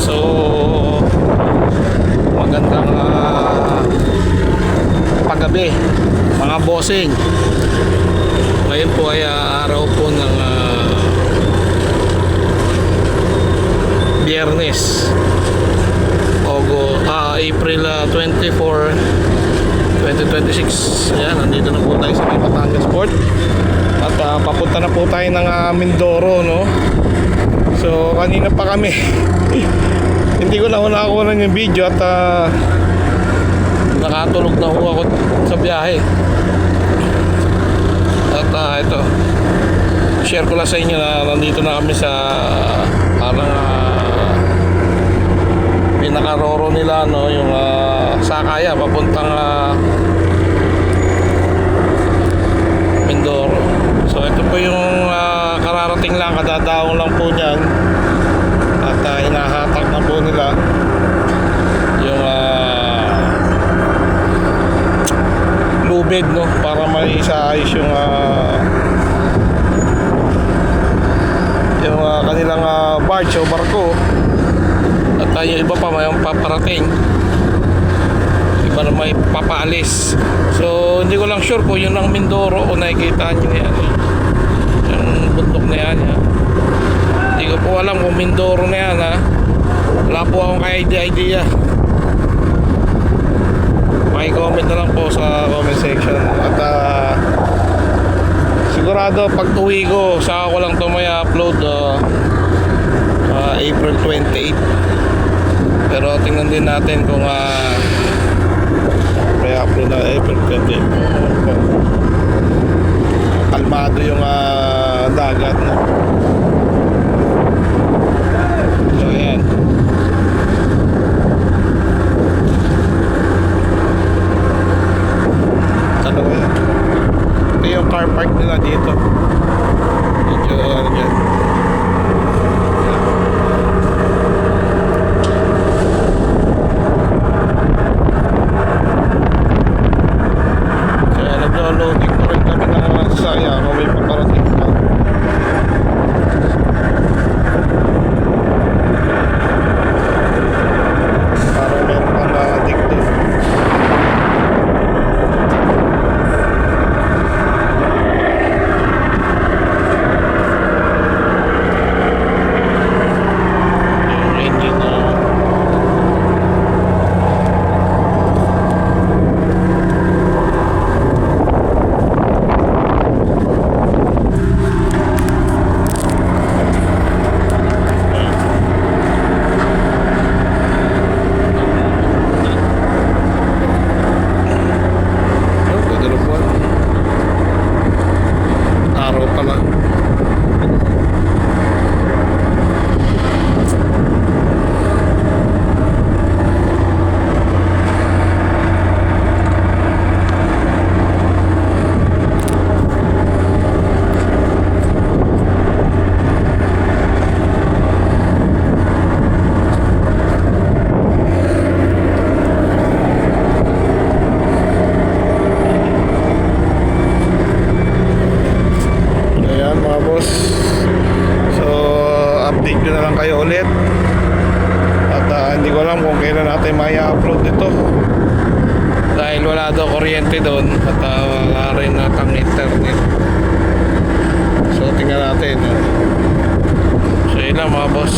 So magandang paggabi mga bossing. Ngayon po ay araw po ng Biyernes, April 24, 2026. Ayan, nandito na po tayo sa may Batangas Port. At papunta na po tayo ng Mindoro, no? So kanina pa kami hindi ko na nakuha yung video at nakatulog na ako sa biyahe. At ito, share ko lang sa inyo na nandito na kami sa parang pinakaroro nila, no? Yung Sakaya papuntang Mindoro. So ito po yung kararating lang, kadadaong lang po niyan. At hinahatak na po nila yung lubid, no? Para may isaayos yung kanilang barge o barko. At yung iba pa may paparating, iba na may papaalis. So hindi ko lang sure kung yun ang Mindoro o nakikita nyo na yan, yung bundok na yan, hindi ko po alam kung Mindoro na yan, ha. Wala po akong idea. Comment na lang po sa comment section. At sigurado pag uwi ko saka ko lang ito may upload April 28. Pero tingnan din natin kung may upload na April 28. Kalmado yung dagat, no? So ayan, ito yung car park nila dito. Medyo dyan. Kaya naglo-loading ko rin kami ng sasakyan kung may paparating pa. Parang meron pang dikto. Kayo ulit. At hindi ko alam kung kailan natin mai-upload ito dahil wala daw kuryente doon at wala rin natang internet. So tingnan natin. So yun lang mga boss.